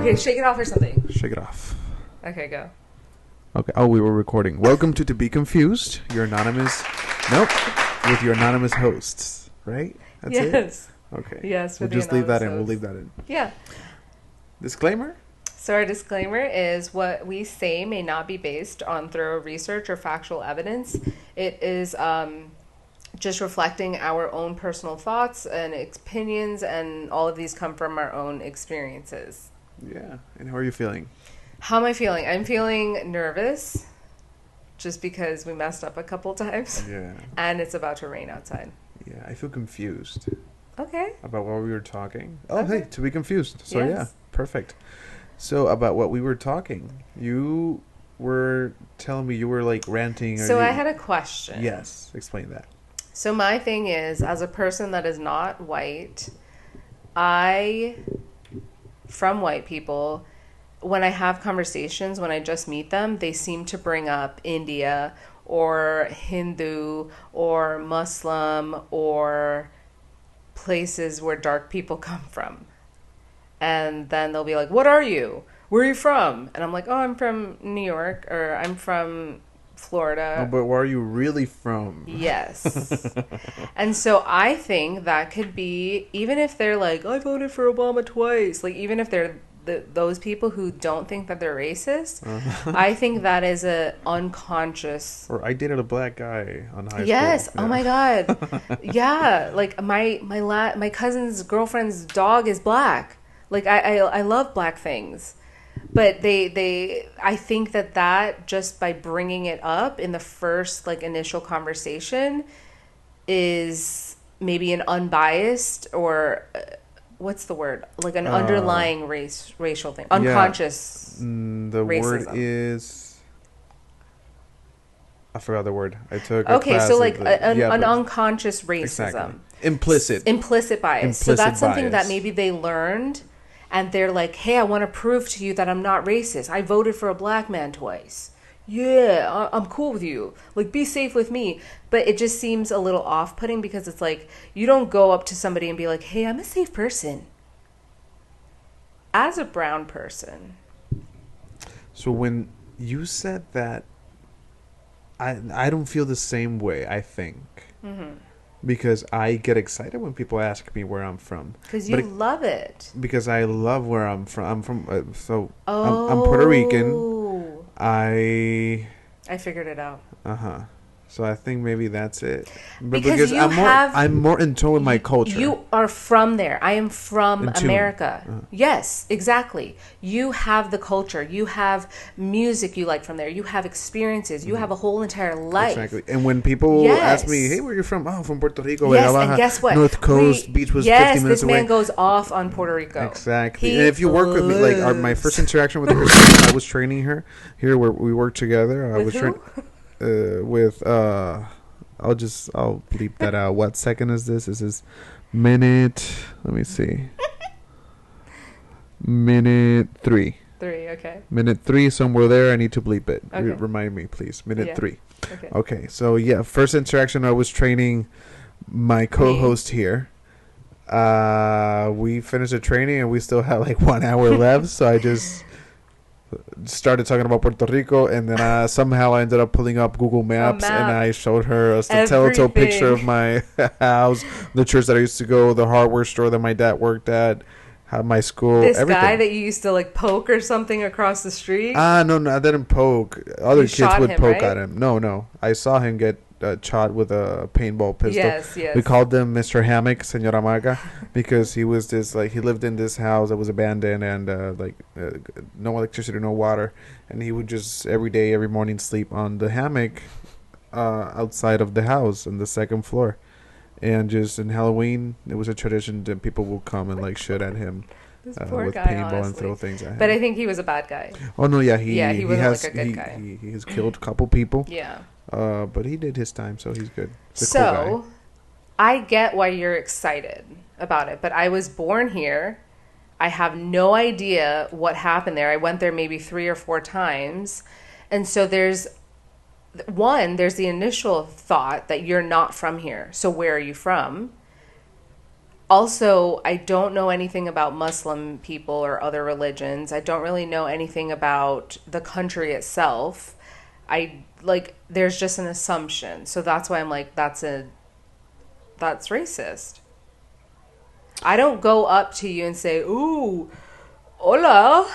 Okay, shake it off or something. Shake it off. Okay, go. Okay. Oh, we were recording. Welcome to Be Confused, your anonymous... Nope. With your anonymous hosts, right? That's Yes. it? Okay. Yes, We'll just leave that in. We'll leave that in. Yeah. Disclaimer? So our disclaimer is what we say may not be based on thorough research or factual evidence. It is just reflecting our own personal thoughts and opinions, and all of these come from our own experiences. Yeah. And how are you feeling? How am I feeling? I'm feeling nervous just because we messed up a couple times. Yeah. And it's about to rain outside. Yeah, I feel confused. Okay. About what we were talking. Oh, Okay. hey, to be confused. So, Yes. yeah, perfect. So, about what we were talking. You were telling me you were, like, ranting. So I had a question. Yes. Explain that. So my thing is, as a person that is not white, from white people, when I have conversations, when I just meet them, they seem to bring up India or Hindu or Muslim or places where dark people come from. And then they'll be like, what are you? Where are you from? And I'm like, oh, I'm from New York, or I'm from Florida. Oh, but where are you really from? Yes. And so I think that could be, even if they're like, I voted for Obama twice, like even if they're those people who don't think that they're racist, I think that is a unconscious. Or I dated a black guy on high school. Yes. Yeah. Oh my God. Yeah. Like my cousin's girlfriend's dog is black. Like I love black things. But I think that just by bringing it up in the first like initial conversation is maybe an unbiased or what's the word? Like an underlying racial thing, unconscious. The racism. word is. I forgot the word. I took. Okay, so like an unconscious racism, exactly. Implicit bias. So that's something bias. that maybe they learned. And they're like, hey, I want to prove to you that I'm not racist. I voted for a black man twice. Yeah, I'm cool with you. Like, be safe with me. But it just seems a little off-putting because it's like, you don't go up to somebody and be like, hey, I'm a safe person. As a brown person. So when you said that, I don't feel the same way, I think. Mm-hmm. Because I get excited when people ask me where I'm from. Because you love it. Because I love where I'm from. I'm from, I'm Puerto Rican. I figured it out. Uh-huh. So I think maybe that's it. Because I'm more in tune with my culture. You are from there. I am from America. Uh-huh. Yes, exactly. You have the culture. You have music you like from there. You have experiences. You have a whole entire life. Exactly. And when people ask me, hey, where are you from? Oh, from Puerto Rico. Yes, and guess what? North Coast, beach was 50 minutes away. Yes, this man goes off on Puerto Rico. Exactly. And if you work with me, like my first interaction with Christine, I was training her here where we work together. With who? I'll bleep that out. What second is this? This is minute. Let me see. Minute 3. 3, okay. Minute 3, somewhere there. I need to bleep it. Okay. Remind me, please. Minute 3. Okay. So yeah, first interaction. I was training my co-host here. We finished the training and we still had like 1 hour left. So I just started talking about Puerto Rico, and then somehow I ended up pulling up Google Maps, and I showed her a telltale picture of my house, the church that I used to go, the hardware store that my dad worked at, my school, this everything. Guy that you used to like poke or something across the street. No, I didn't poke. Other kids would poke right? at him. No, I saw him get shot with a paintball pistol. Yes. We called him Mr. Hammock, Señora Maga, because he was this he lived in this house that was abandoned and no electricity, no water, and he would just every morning sleep on the hammock outside of the house on the second floor, and just in Halloween it was a tradition that people will come and like shoot at him. This poor with guy, paintball honestly. and throw things at him. But I think he was a bad guy. Oh no, yeah, he wasn't has, like a good guy. He has killed a couple people. Yeah. But he did his time, so he's good. Cool guy. I get why you're excited about it, but I was born here. I have no idea what happened there. I went there maybe 3 or 4 times. And so there's the initial thought that you're not from here. So where are you from? Also, I don't know anything about Muslim people or other religions. I don't really know anything about the country itself. I like there's just an assumption. So that's why I'm like that's racist. I don't go up to you and say, "Ooh, hola."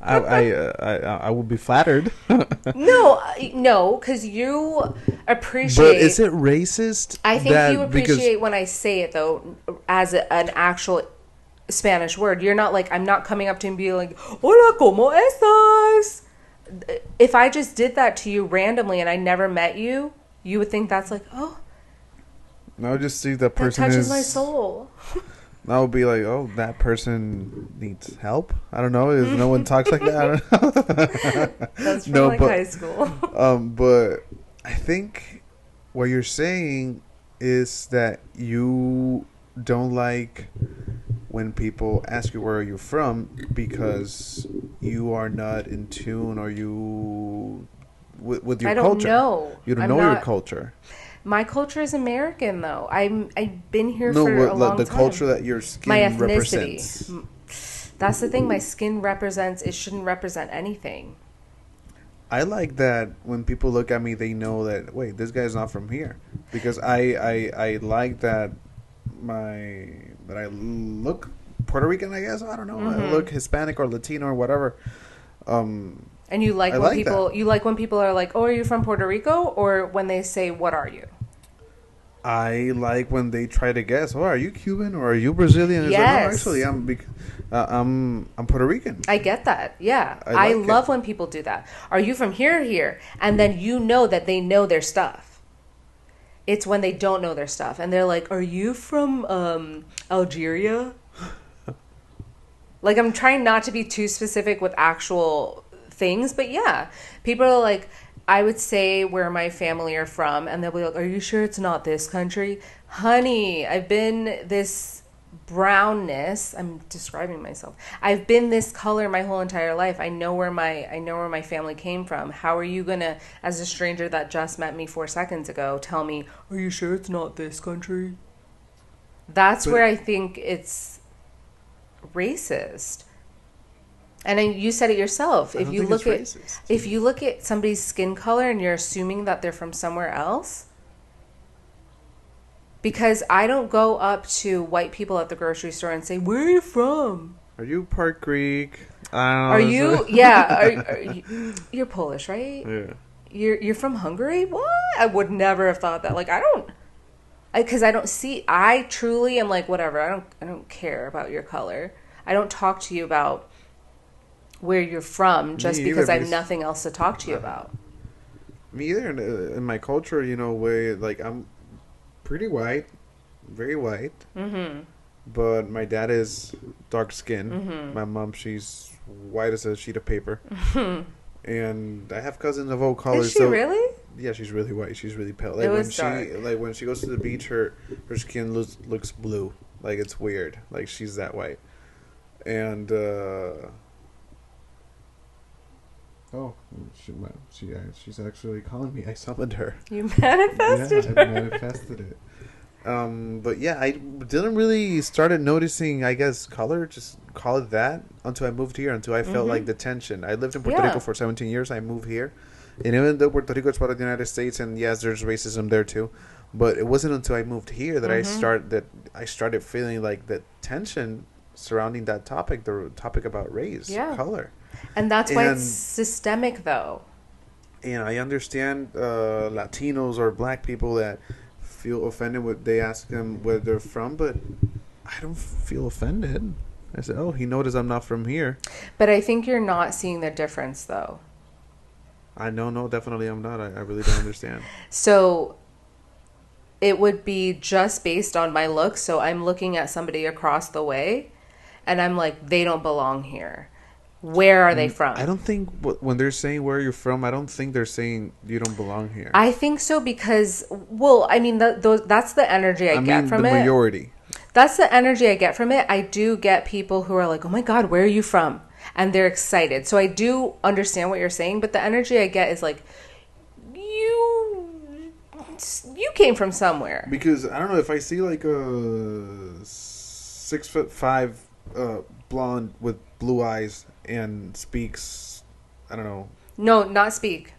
I would be flattered. No, because you appreciate. But is it racist? I think you appreciate when I say it though, as an actual Spanish word. You're not like I'm not coming up to you and being like, "Hola, cómo estás?" If I just did that to you randomly and I never met you, you would think that's like, oh, I would just see the that person touches is. my soul. I would be like, oh, that person needs help. I don't know. If no one talks like that. That's from high school. But I think what you're saying is that you don't like when people ask you where are you from because you are not in tune or you with your culture. I don't know. You don't know your culture. My culture is American, though. I've been here No, for a long the time. culture that your skin my ethnicity represents. That's the thing. My skin represents. It shouldn't represent anything. I like that when people look at me, they know that wait, this guy's not from here, because I like that I look Puerto Rican. I guess I don't know. I look Hispanic or Latino or whatever. And you like when people you like when people are like, "Oh, are you from Puerto Rico?" Or when they say, "What are you?" I like when they try to guess. Oh, are you Cuban or are you Brazilian? Yes. Like, no, actually, I'm Puerto Rican. I get that. Yeah, I love when people do that. Are you from here? Here, and then you know that they know their stuff. It's when they don't know their stuff, and they're like, "Are you from Algeria?" Like, I'm trying not to be too specific with actual things, but yeah, people are like, I would say where my family are from, and they'll be like, "Are you sure it's not this country?" Honey, I've been this brownness. I'm describing myself. I've been this color my whole entire life. I know where my family came from. How are you gonna, as a stranger that just met me 4 seconds ago, tell me, "Are you sure it's not this country?" That's where I think it's racist. And you said it yourself. If you look at somebody's skin color and you're assuming that they're from somewhere else, because I don't go up to white people at the grocery store and say, "Where are you from?" Are you Park Creek? Are you? Yeah. You're Polish, right? Yeah. You're from Hungary? What? I would never have thought that. Like, because I don't see. I truly am like, whatever. I don't care about your color. I don't talk to you about where you're from just because I have nothing else to talk to you about. Me either. In my culture, way like I'm pretty white, very white. Mm-hmm. But my dad is dark skinned. Mm-hmm. My mom, she's white as a sheet of paper. Mm-hmm. And I have cousins of all colors. Is she really? Yeah, she's really white. She's really pale. It was dark. When she goes to the beach, her skin looks blue. Like, it's weird. Like, she's that white. And she's actually calling me. I summoned her. You manifested her? Yeah, I manifested it. But yeah, I didn't really started noticing, I guess, color, just call it that, until I moved here, until I felt like the tension. I lived in Puerto Rico for 17 years. I moved here. And even though Puerto Rico is part of the United States, and yes, there's racism there too, but it wasn't until I moved here that I started feeling like the tension surrounding that topic, the topic about race, color. And that's why it's systemic, though. And I understand Latinos or black people that feel offended when they ask them where they're from, but I don't feel offended. I said, "Oh, he noticed I'm not from here." But I think you're not seeing the difference, though. I know, no, definitely I'm not. I really don't understand. So it would be just based on my look. So I'm looking at somebody across the way, and I'm like, they don't belong here. Where are they from? I don't think when they're saying where you're from, I don't think they're saying you don't belong here. I think so because, well, I mean, that's the energy I get from it. The majority. That's the energy I get from it. I do get people who are like, "Oh my God, where are you from?" And they're excited. So I do understand what you're saying, but the energy I get is like, you You came from somewhere. Because I don't know if I see like a 6'5" blonde with blue eyes and speaks. I don't know. No, not speak.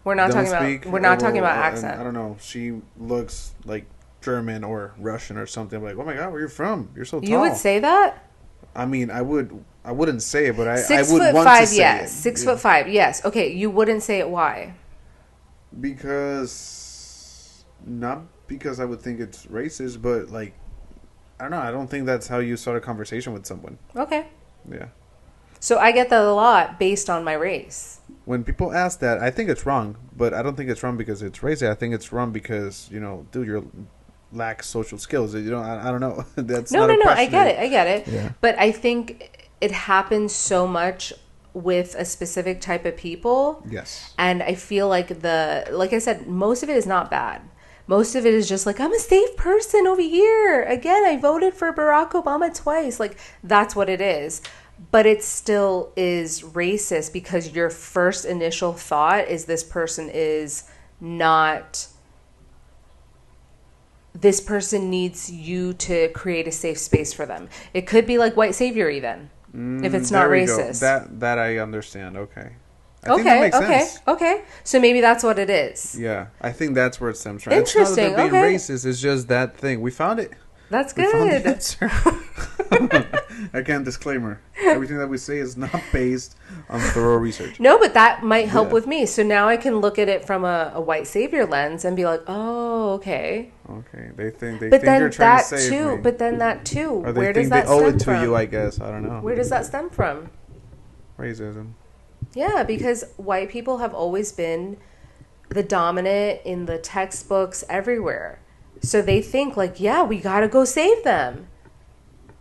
We're not Don't talking speak. about. We're not talking well, about and I accent. don't know. She looks like German or Russian or something. I'm like, oh my god, where you from? You're so tall. You would say that? I mean, I would. I wouldn't say it, but I Six would foot want five, to say yes. it. 6'5", yes. Okay, you wouldn't say it. Why? Because not because I would think it's racist, but like I don't know. I don't think that's how you start a conversation with someone. Okay. Yeah. So I get that a lot based on my race. When people ask that, I think it's wrong, but I don't think it's wrong because it's racist. I think it's wrong because dude, you're lack social skills. I don't know. That's No, not no, a no. question. I get it. Yeah. But I think it happens so much with a specific type of people. Yes. And I feel like like I said, most of it is not bad. Most of it is just like, I'm a safe person over here. Again, I voted for Barack Obama twice. Like, that's what it is. But it still is racist because your first initial thought is this person needs you to create a safe space for them. It could be like white savior even, if it's not racist. That I understand. Okay. I think that makes sense. Okay. So maybe that's what it is. Yeah, I think that's where it stems from. Interesting. It's not that they're being Okay. racist. It's just that thing. We found it. That's We found the good. answer. Again, disclaimer. Everything that we say is not based on thorough research. No, but that might help Yeah. with me. So now I can look at it from a white savior lens and be like, oh, okay. Okay, they think But then you're trying that to save too. me. But then that too. Or they Where does think that they owe stem it to from? you, I guess. I don't know. Where does that stem from? Racism. Yeah, because white people have always been the dominant in the textbooks everywhere. So they think like, yeah, we got to go save them.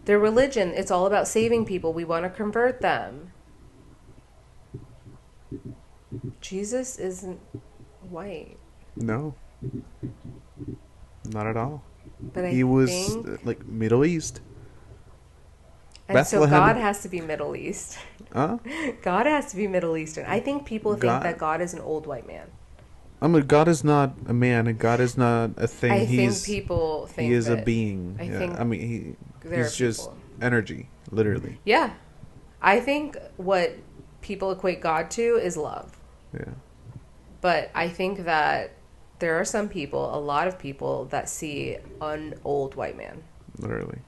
Their religion, it's all about saving people. We want to convert them. Jesus isn't white. No. Not at all. But He was like Middle East. and so Bethlehem. God has to be Middle East. Huh? God has to be Middle Eastern. I think people think God- that God is an old white man. I mean, God is not a man, and God is not a thing. I think people think he is a that- being. I think I mean, there he's are just people. energy, literally. Yeah. I think what people equate God to is love. Yeah. But I think that there are some people, a lot of people, that see an old white man. Literally.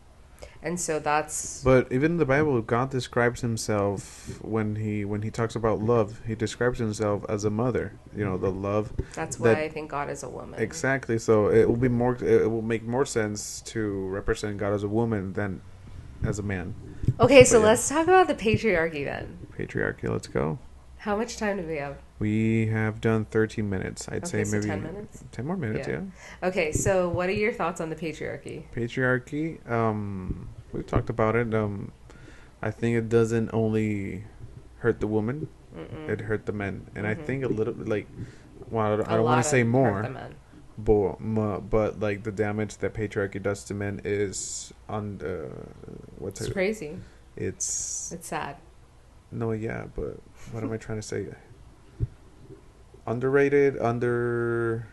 And so that's... But even in the Bible, God describes himself when he talks about love. He describes himself as a mother. The love. That's why I think God is a woman. Exactly. So it will make more sense to represent God as a woman than as a man. Okay, so But yeah. let's talk about the patriarchy then. Patriarchy. Let's go. How much time do we have? We have done 13 minutes. I'd say Okay, so maybe 10 minutes? 10 more minutes. Yeah. Yeah. Okay, so what are your thoughts on the patriarchy? Patriarchy. We've talked about it. I think it doesn't only hurt the woman; it hurt the men, and I think a little like. Well, I don't want to say more, but like the damage that patriarchy does to men is on the It's crazy. It's sad. No, yeah, but what am I trying to say? Underrated, under.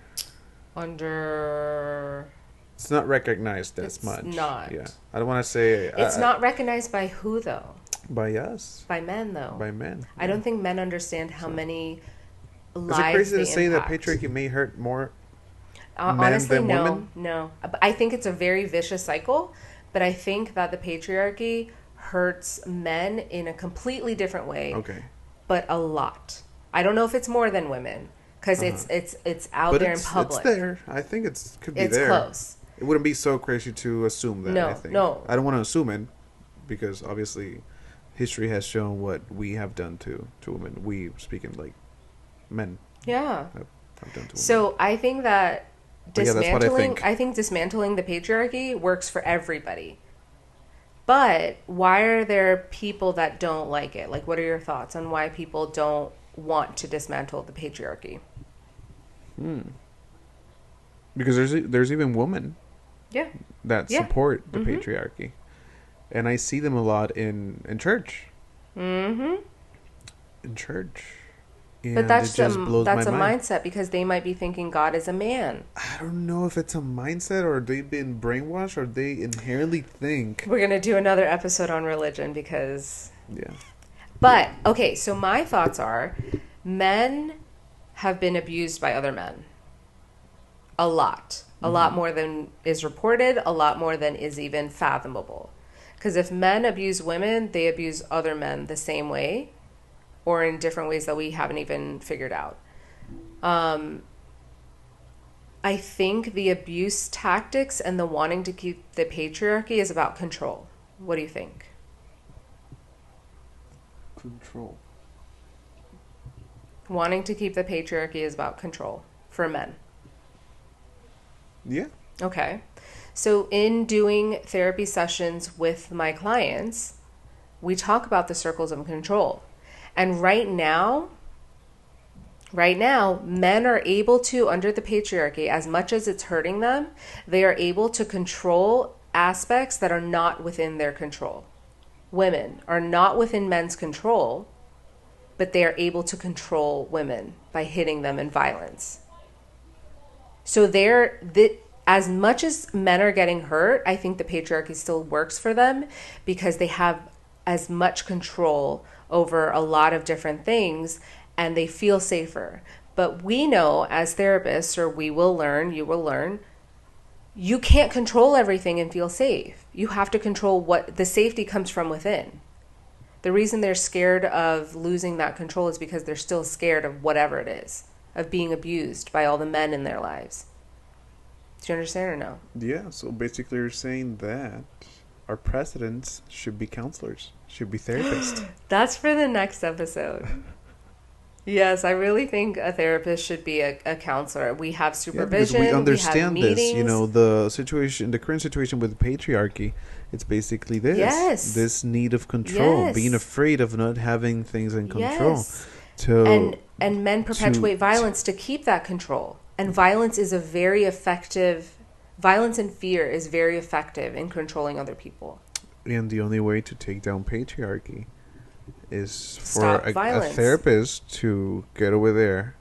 It's not recognized as much. It's not. Yeah, I don't want to say. It's not recognized by who though? By us. By men though. By men. I don't think men understand how many lives. Is it crazy to say impact. that patriarchy may hurt more men honestly, than no, women? no. I think it's a very vicious cycle, but I think that the patriarchy hurts men in a completely different way. Okay. But a lot. I don't know if it's more than women because it's out but there in public. It's there. I think could be it's there. Close. It wouldn't be so crazy to assume that. No, I think. no. I don't want to assume it because obviously history has shown what we have done to women. We speaking like men. Yeah. Have done to women. So I think that dismantling. Yeah, that's what I think. I think dismantling the patriarchy works for everybody. But why are there people that don't like it? Like, what are your thoughts on why people don't want to dismantle the patriarchy? Because there's even women. Yeah. That support the patriarchy, and I see them a lot in church. Mm-hmm. In church, But And it just blows my that's a mind. mindset because they might be thinking God is a man. I don't know if it's a mindset or they've been brainwashed or they inherently think. We're gonna do another episode on religion because. Yeah. But okay, so my thoughts are, men have been abused by other men. A lot more than is reported, a lot more than is even fathomable. Because if men abuse women, they abuse other men the same way or in different ways that we haven't even figured out. I think the abuse tactics and the wanting to keep the patriarchy is about control. What do you think? Control. Wanting to keep the patriarchy is about control for men. Yeah. Okay. So in doing therapy sessions with my clients, we talk about the circles of control. And right now, men are able to, under the patriarchy, as much as it's hurting them, they are able to control aspects that are not within their control. Women are not within men's control, but they are able to control women by hitting them in violence. So as much as men are getting hurt, I think the patriarchy still works for them because they have as much control over a lot of different things and they feel safer. But we know as therapists, or we will learn, you will learn, you can't control everything and feel safe. You have to control what the safety comes from within. The reason they're scared of losing that control is because they're still scared of whatever it is, of being abused by all the men in their lives. Do you understand or no? Yeah, so basically you're saying that our presidents should be counselors, should be therapists. That's for the next episode. Yes, I really think a therapist should be a counselor. We have supervision, we understand we have this. meetings. The current situation with patriarchy, it's basically this. Yes. This need of control, Yes. being afraid of not having things in control. Yes. To, and men perpetuate violence to keep that control. And violence and fear is very effective in controlling other people. And the only way to take down patriarchy is for a therapist to get over there.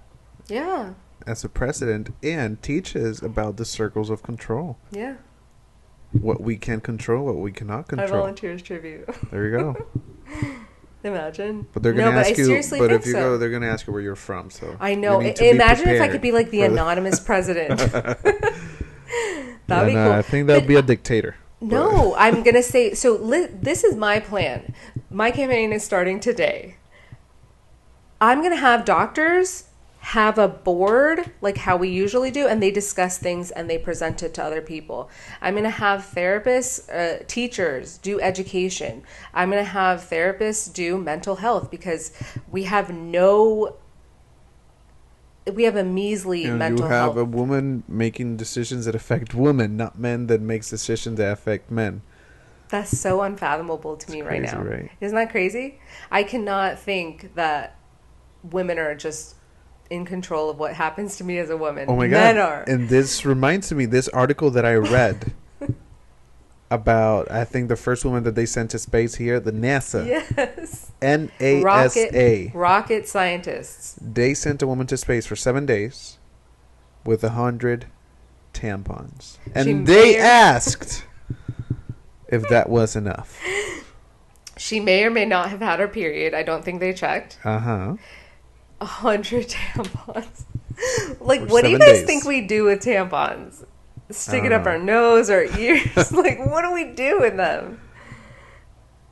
Yeah. As a president and teaches about the circles of control. Yeah. What we can control, what we cannot control. Our volunteers tribute. There you go. Imagine. But they're going to ask you. But if you so. go, they're going to ask you where you're from. So I know. Imagine if I could be like the anonymous president. That'd be cool. I think that would be a dictator. No, I'm going to say, so this is my plan. My campaign is starting today. I'm going to have doctors have a board like how we usually do, and they discuss things and they present it to other people. I'm going to have therapists, teachers do education. I'm going to have therapists do mental health because we have a measly mental health. You have a woman making decisions that affect women, not men that makes decisions that affect men. That's so unfathomable to me right now. Right? Isn't that crazy? I cannot think that women are just in control of what happens to me as a woman. Oh my Men God. are. And this reminds me, this article that I read about, I think the first woman that they sent to space here, the NASA. Yes. NASA. Rocket scientists. They sent a woman to space for 7 days with 100 tampons. And they asked if that was enough. She may or may not have had her period. I don't think they checked. 100 tampons. Like, For what do you 7 guys days. think we do with tampons? Stick it up our nose or ears? Like, what do we do with them?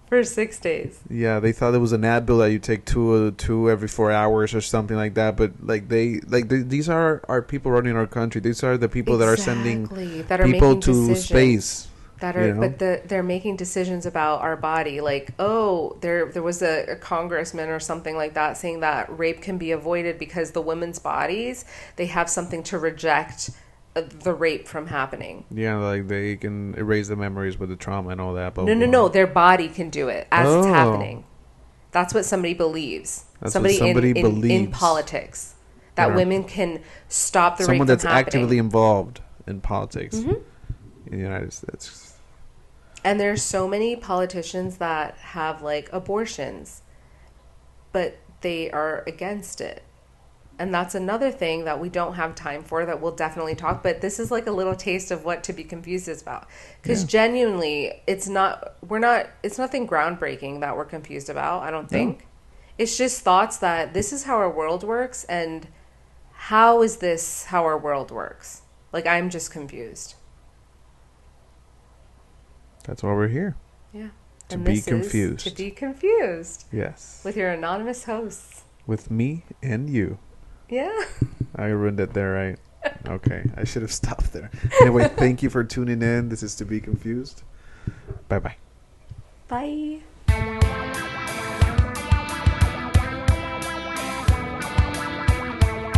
For 6 days. Yeah, they thought it was an Advil that you take two every 4 hours or something like that. But these are people running our country. These are the people that are sending people to space. But they're making decisions about our body. Like, there was a congressman or something like that saying that rape can be avoided because the women's bodies, they have something to reject the rape from happening. Yeah, like they can erase the memories with the trauma and all that. But No. Their body can do it as it's happening. That's what somebody believes. Somebody believes in politics. That women can stop the rape from happening. Someone that's actively involved in politics in the United States. And there's so many politicians that have like abortions, but they are against it. And that's another thing that we don't have time for that we'll definitely talk. But this is like a little taste of what To Be Confused is about. Because genuinely, it's nothing groundbreaking that we're confused about, I don't think. It's just thoughts that this is how our world works, and how is this how our world works? Like, I'm just confused. That's why we're here. Yeah. To be confused. To Be Confused. Yes. With your anonymous hosts. With me and you. Yeah. I ruined it there, right? Okay. I should have stopped there. Anyway, thank you for tuning in. This is To Be Confused. Bye-bye. Bye.